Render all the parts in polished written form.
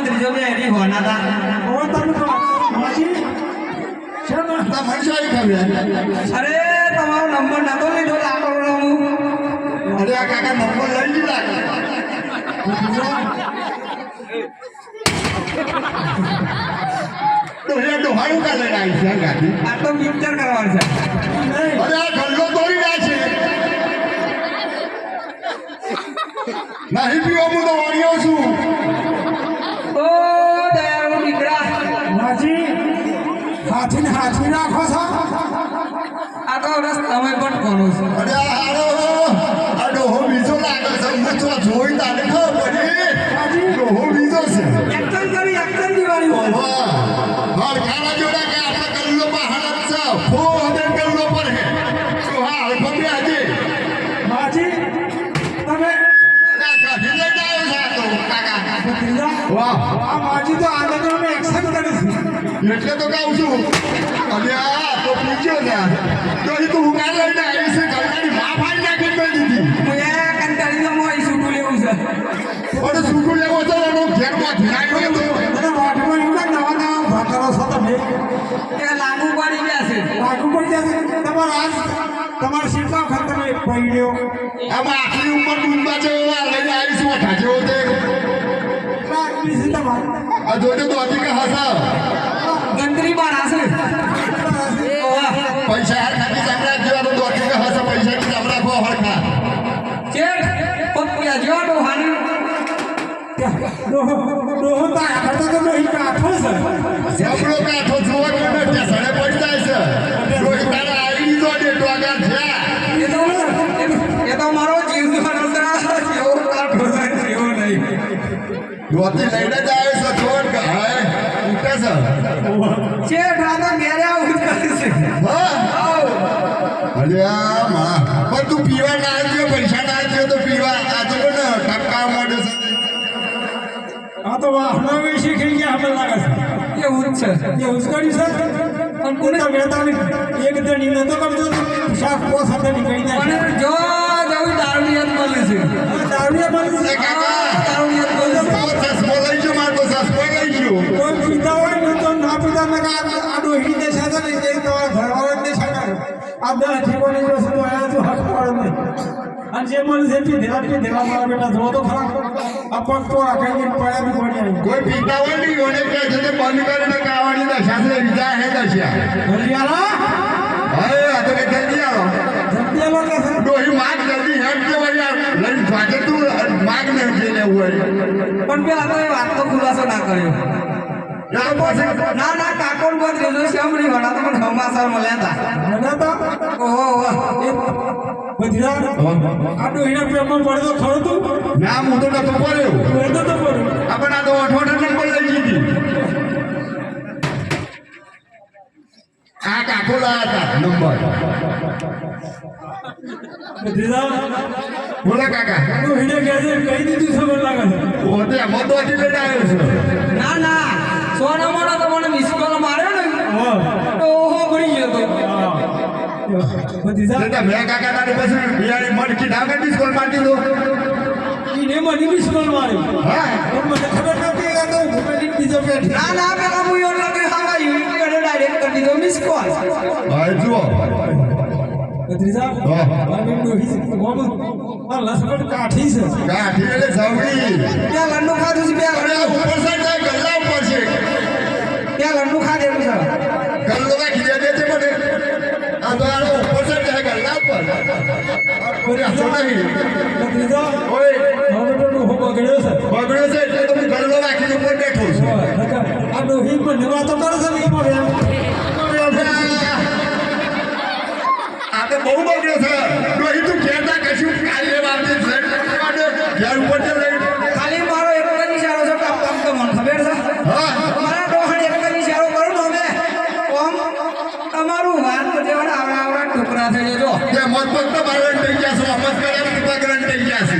ત્રીજો બે એની હોના હતા ઓ તમે માજી શેમ તા મરચાઈ ખાવે અરે તમારો નંબર નતો લીધો લાકડો હું અરે આ કાકા નંબર લઈ લીધા તો એ ડોહાડું કા લઈને આવી છે ગાડી આ તો પિક્ચર કરવાનું છે અરે આ ગલ્લો તોડી રહ્યા છે નહીં પીવો હું તો વાળ્યો છું ઓ દયાળુ દીકરા માજી હાથી રાખો છો આ તો રસ તમે પણ કોનો છો અરે આ હારો આ ડોહો બીજો લાગે છે હું તો જોઈ તાને ખબર પડી ડોહો બીજો છે એક્શન દિવાળી વાહ માર ખાના જોડા કે આપણા ગલ્લો પર હાલત છે ફો હદે ગલ્લો પર હે તો હા હલફો બે આજે માજી તમે અરે કાઢી લઈ જાય છે તો કાકા વાહ આ માજી તો આનંદ અમે એક્શન કરી છે એટલે તો કહું છું અને આ તો પૂછ્યો ને તો એ તું હુકા લઈને આવી છે ગલ્લાની માં ફાડી નાખી દઈ દીધી હું એ કંટાળીનો મોય છૂટું લેવું છે ઓરે સુકુ લેવો તો એનો ઘેરમાં ધ્યાન તો અને વાટમાં એવડા નવા ભાતરો છો તમે એ લાગુ પડી ગયા છે લાગુ પડી જશે તમારા શીખવા વખત તમે પડ્યો આમાં આખી ઉંમર ડૂબવા જેવો આ લઈને આવી છું અઠા જેવો તે લાગી છે તમારે આ જોજો તો અધિક હસા ગંદરી બાર હશે પૈસા હાર ખાતી ચામડા જેવા તો અધિક હસા પૈસા ની ચામડા ખો હરખા ચેક પપ્પિયા જેવો તો હાની ડોહો તો આગળ તો નહીં કાઠો છે જબરો કાઠો જોવા કે ત્યાં સડે પડી જાય છે રોહિત તારા આવી દીધો ને તો આગળ છે એ તો મારો જીવ નોતરા જેવો કાઠો છે જેવો નહીં દોતી લઈને જ આવે છે છોડ કે હાય ઉઠે છે ચેક રાતો ઘેરે આવું કરે છે હા અરે આ માં પણ તું પીવા ના આવ્યો પૈસા ના આવ્યો તો પીવા આ તો ને ટપકા મોડે છે આ તો વાહનો વિશે થઈ ગયા હમણાં લાગે છે એવું જ છે એ ઉસ્કડી છે પણ કોને વેતાની એક દણી નતો કરતો શાક કો સાથે નીકળી જાય અને જો જવું દારૂડિયાત મળે છે દારૂડિયા બની એ છે કાકા દારૂડિયાત મળે છે તો ચશ્મો લઈ ગયો મારો ચશ્મો લઈ ગયો કોઈ પીતા હોય ને તો ના પીતા ને આ ડોહી ને સાથે ને એ તમારા ઘરવાળા ને સાથે આ બે ઠીકોને જો છે તો આ તો હક પડે નહીં અને જે મને જે દેવા મારા બેટા જો તો ખરા આ પગ તો આ કઈ પડ્યા બી પડ્યા કોઈ પીતા હોય નહીં ઓને કે છે તે બંધ કરીને કાવાની દશા છે વિજા હે દશા હરિયાળા હવે આ તો કે જલ્દી આવો જલ્દી કે છે ડોહી માગ જલ્દી હેડ કે યાર લઈને ભાગે તું માગ ને જે લેવું હોય પણ પેલા તો એ વાત તો ખુલાસો ના કર્યો યાર પછી ના ના કાકોડ બોલ રેલો સાંભળી વડા તો મને સમાચાર મળ્યા હતા મને તો ઓહો બધી આ ડોહીના પેપર પડતો ખરો તું ના હું તો નતો પડ્યો પડતો તો પડ્યો આપણે આ તો 88 નંબર લઈ લીધી આ કાકો લાયા હતા નંબર બધી બોલો કાકા ડોહીને કહે છે કઈ દીધું ખબર લાગે છે ઓતે મદોથી લઈને આવ્યો છે ના ના સોના મોના તો મને મિસ કોલ માર્યો ને હા તો ઓહો ભરી ગયો તો બધી એટલે મેં કાકા તારી પછી બિયારી મડકી ડામે ડિસ્કોલ મારી દીધો ઈને મને બિસ્કોલ માર્યો હા પણ મને ખબર નથી કે તો ઘુમેલી બીજો બેઠ ના ના પેલા હું એવો લાગે હાવા યુટ્યુબ પર ડાયરેક્ટ કરી દીધો મિસ કોલ હા જુઓ બધી હા મારી ડોહી ગોમ આ લસણ કાઠી છે કાઠી એટલે જવડી બે લંડુ ખાધું છે બે અરે આ ઉપર સાઈડ જાય ગલ્લા ઉપર છે લંડુ ખાધેલું છે ગલ્લો રાખી દે છે મને આ તો આનો ઉપર સાઈડ જાય ગલ્લા ઉપર કોઈ હસો નહીં બધી ઓય હવે તો ડોહો બગડ્યો છે બગડ્યો છે એટલે તો હું ગલ્લો રાખીને ઉપર બેઠો છું આ ડોહી મને વાતો કરે છે ને એમાં આ તો બહુ બગડ્યો છે ડોહી તું કહેતા કશું કાલ લેવા આવતી છે ઘેર ઉપર જે લઈ ખાલી મારો એક જ ઈશારો છે કામ કામ તો મને ખબર છે હા મારા ડોહણ એક જ ઈશારો કરું ને હવે ઓમ તમારું વાત જેવાના આવડા આવડા ટુકડા થઈ જજો તે મત તો મારવાન થઈ ગયા છે મત કર્યા તો પગરન થઈ ગયા છે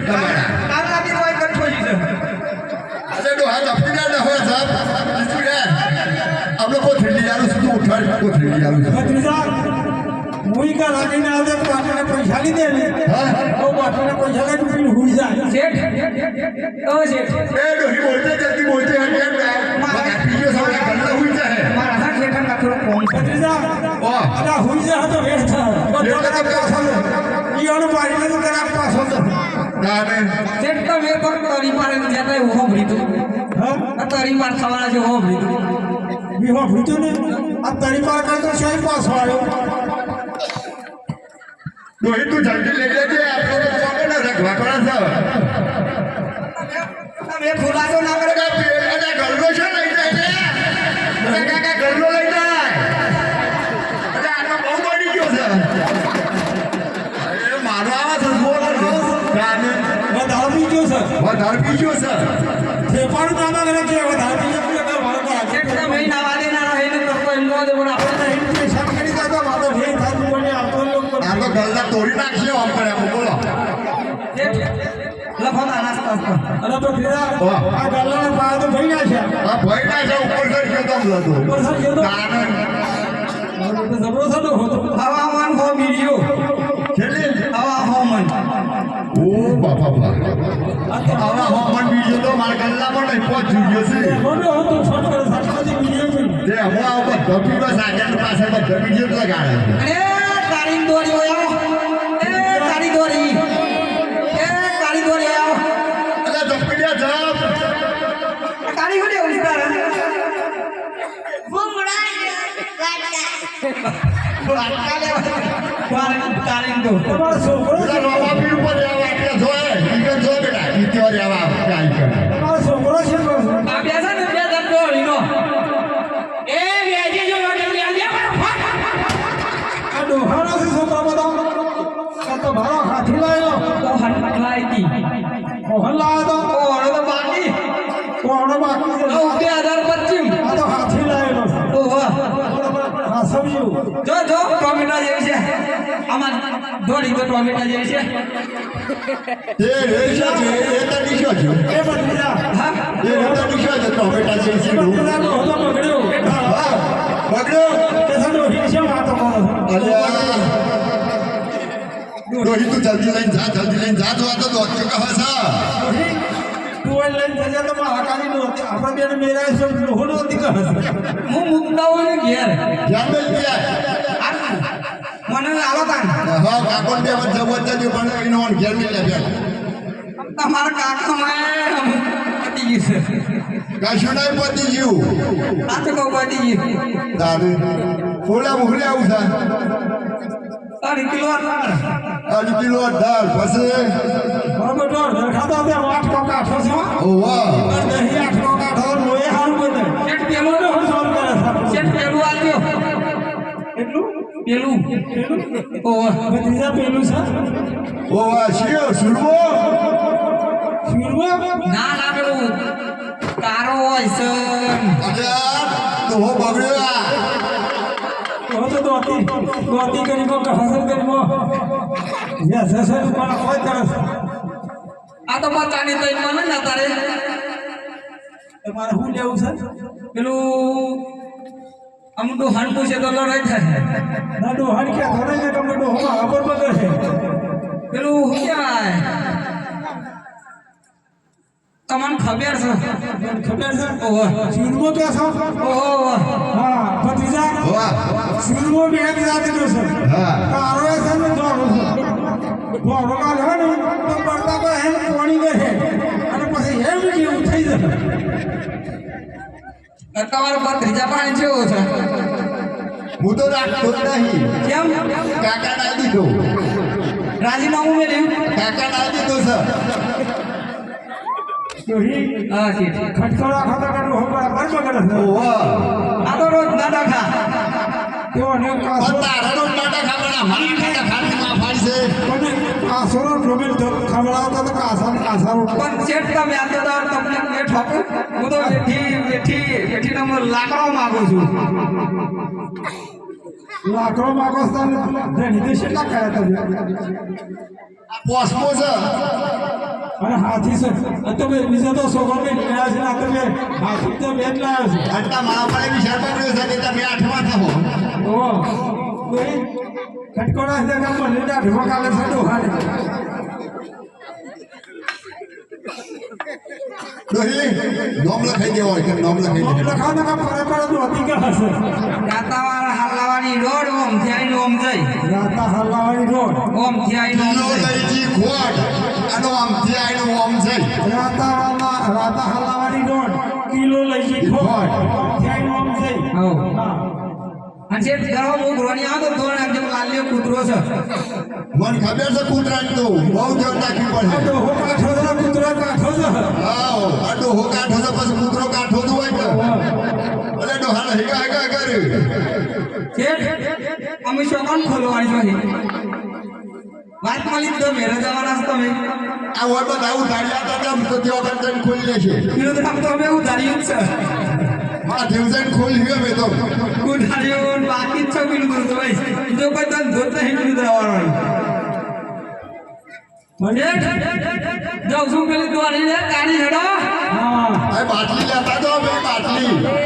તમારા કાલ રાતે કોઈ કઠો છે આજે ડોહા લપટીના ન હોય સાહેબ બીજું આપણે કોથળી આલું સીધું ઉઠાડી કોથળી આલું ભત્રીજા હું હું કા લાગીને આવે તો આપણને પૈસા લીધે ને હા તો આપણને પૈસા લઈને પીને હુઈ જાય શેઠ ઓ શેઠ એ ડોહી બોલતે જલ્દી બોલતે હે કેમ મારા પીજો સાલા ગલ્લા હુઈ જાય મારા હા શેઠ કા થોડો કોમ છે ભત્રીજા ઓ અલા હુઈ જાય તો વેઠ થાય બધો કરા પાછો ઈઓનો પાડીને તો કરા પાછો તારે શેઠ તો મેં પણ તરી પાડે જતા હું હોભળી તું હા તરી પાડ થવાના છે હોભળી તું વિહો ભીતો ને આ તરી પાર કરતો છે પાછો આવ્યો ડોહી તું જલ્દી લઈ લેજે આપણે તો ચોકે ને રખવા પડે તમે ખુલાસો ના કરે છે અરે ગલ્લો છે લઈ જાય અરે કાકા ગલ્લો લઈ જાય અરે આનો બહુ બની ગયો છે અરે મારો આવા છે બોલ ગાને વધારે પી ગયો છે વધારે પીજો છે તે પણ નાના કરે કે વધારે પી ગયો કે વાળો શેઠ તો મેં નાવા દેના રહે ને તો કોઈ નો દે પણ આપણે પૈસા કરી દો તો વાતો ભેગ થાતું બને આપતો લોકો આ તો ગલ્લા તોડી નાખશે આમ કરે બોલો લખો ના નાસ્તા અને તો ફેરા આ ગલ્લાના પાયા તો ભઈ નાખ્યા આ ભય ના છે ઉપર ચડી ગયો તમ લતો ઉપર સર ગયો તો કારણ જબરો થતો હોતો હવામાન હો વિડિયો છેલ્લે હવા હવામાન ઓ બાપા આવા હોમન બીજો તો મારા ગલ્લામાં નહીં પહોંચ ગયો છે મોટો હતો છોટો સાચી બીજો તે હું આ બધા પીવા સાગર પાસે બધા બીજો જ લગાડે છે અરે તારી દોરી આવો એ તારી દોરી આવો અલે ધપકડિયા જાપ તારી હોડી ઉલટાર તારી દો તમારો છોકરો પેલા રોમા પીર ઉપર આવા એટલે જોય ઈકન જો બેટા ઈત્યોર આવા કાઈ કરે તમારો છોકરો છે આ બેસા ને બે દંડો લીનો એ વેજી જો હોટલ લે આ ડોહાનો છે છોકરો બધા આ તો ભારો હાથી લાયો તો હટ લાઈતી મોહન લાયો તો ઓળો તો બાકી કોણો બાકી છે ઓ 2025 આ તો હાથી લાયો ઓહો આ સમજ્યું જો ટોમેટા જેવી છે આમાં દોડી તો ટોમેટા જેવી છે એ રેશા છે એ તો નીચો છે એ બદલા હા એ તો નીચો છે તો બેટા છે સીડું બદલા તો હતો બગડ્યો હા બગડ્યો તે સાડો હિસ્સો વાતો કરો અલ્યા ડોહી તું જલ્દી લઈને જા તો આ તો દોત કે કહે છે તું ઓય લઈને જજે તો મહાકાળી નો આપણે બેન મેરા છે લોહનો હતી કહે હું મુકતા હોય ને ઘેર ધ્યાન મેલ ગયા મને આલો તાન હા કાકોન બે વચ્ચે વચ્ચે પણ એનો ઓન ઘેર મેલ લે તમારા કાકા મેં પતી ગયું છે કશું નહીં પતી જીવ આ તો કહું પતી ગયું દાદુ ફોડા મુખડે આવું છે 3 કિલો અઢી કિલો દાળ પછી બરોબર તો ખાતા તે 8 ટકા થશે ઓ વાહ નહીં 8 ટકા થો લોહી હારું બને શેઠ પેલું મોટો હું સોલ્વ કરે શેઠ પેલું આલ્યો એટલું પેલું ઓહો ભત્રીજા પેલું છે ઓ વાહ શિયો સુરવો ફીરવો ના ના પેલું કારો હોય છે અલ્યા તો હો બગડ્યો આ તો દોતી કરી કો હસન કરી કો યે સસન પણ કોઈ કરે આ તો બચાની તો મને ના તારે તમારે શું લેવું છે પેલું અમુક હણકું છે તો લડાઈ થાય ના ડોહન કે ધોરે ને કમ ડોહમાં ખબર બગર છે પેલું શું કહેવાય તમને ખબર છે ખબર છે ઓહો ફીરવો કે છો ઓહો હા ભત્રીજા વાહ ફીરવો બે જાતિ નો છે હા કારો એ છે ને દોડો છે દોડો કાલ હે ને તો પડતા પર હેમ કોણી ગઈ છે અને પછી હેમ જેવું થઈ જાય તમારો ત્રીજા પાણી જેવો છે હું તો રાખતો જ નહીં કેમ કાકા ના દીધો રાજીનામું મેળ્યું કાકા ના દીધો સર ડોહી હા ઠીક ખટખડા ખાતા કાઢો હો બરાબર બગડે છે ઓ વાહ આ તો રોજ ના ડખા તેઓ ને કાસો તારાનો નાટક ખાવાના મારા નાટક ખાવામાં ફાડશે પણ કાસોનો ડોમેલ ખવડાવતા તો કાસાનો પણ શેઠ તમે આ તો તમને એ ઠોકું હું તો વેઠી નંબર લાકડો માંગુ છું લાકડો માગોસ્તાન ધણી દેશ એટલા કર્યા તમે પોસમો છે અને હાથી છે અને તમે બીજા તો સોગંદે ગયા છે આ તમે હાથી તો બેન લાવ્યો છે આટલા મહાપળે વિચાર કર્યો છે કે તમે આઠમાં થવો ઓ ખટકોડા છે કે મને ઢોકા કાલે સડો હાડે ડોહી નોમ લખાઈ દેવો હોય કે નોમ લખાઈ નોમ દેવો લખાવતો કે પરપરા તો હતી કે હશે રાતાવાળા હલાવાની રોડ ઓમ થી આઈને ઓમ જઈ રાતા હલાવાની રોડ ઓમ થી આઈને ઓમ કિલો જઈ લઈજી ખોટ આનો આમથી આઈનો ઓમ છે રાતા હલાવાની રોડ કિલો લઈ જઈ ખોટ ત્યાં ઓમ જઈ હો હા અને જે ગરવા બહુ ગ્રોની આવતો તો એકદમ લાલ્યો કૂતરો છે મને ખબર છે કૂતરાને તો બહુ ધ્યાન રાખવી પડે આડો હો કાઠો છે કૂતરો કાઠો છે આવો આ ડોહો કાઠો છે પછી કૂતરો કાઠો તો હોય કે અલે ડોહાને હેગા હેગા કરે શેઠ અમે શોખન ખોલવાની છે વાત મળી તો મેરે જવાના છો તમે આ હોય તો આવું ધાર્યા હતા તો તેઓ કરતા ખોલી લેશે પેલું તો આમ તો અમે ઉધાર્યું જ છે આ દેવજન ખોલી ગયો મેં તો ઉધાર્યું બાકી જ છે પેલું બધું ભાઈ જો કોઈ ધંધો જ નહીં પેલું દવાનો જાઉં છું પેલી દ્વારી લે ગાડી હેડો હા આ બાટલી લેતા તો બે બાટલી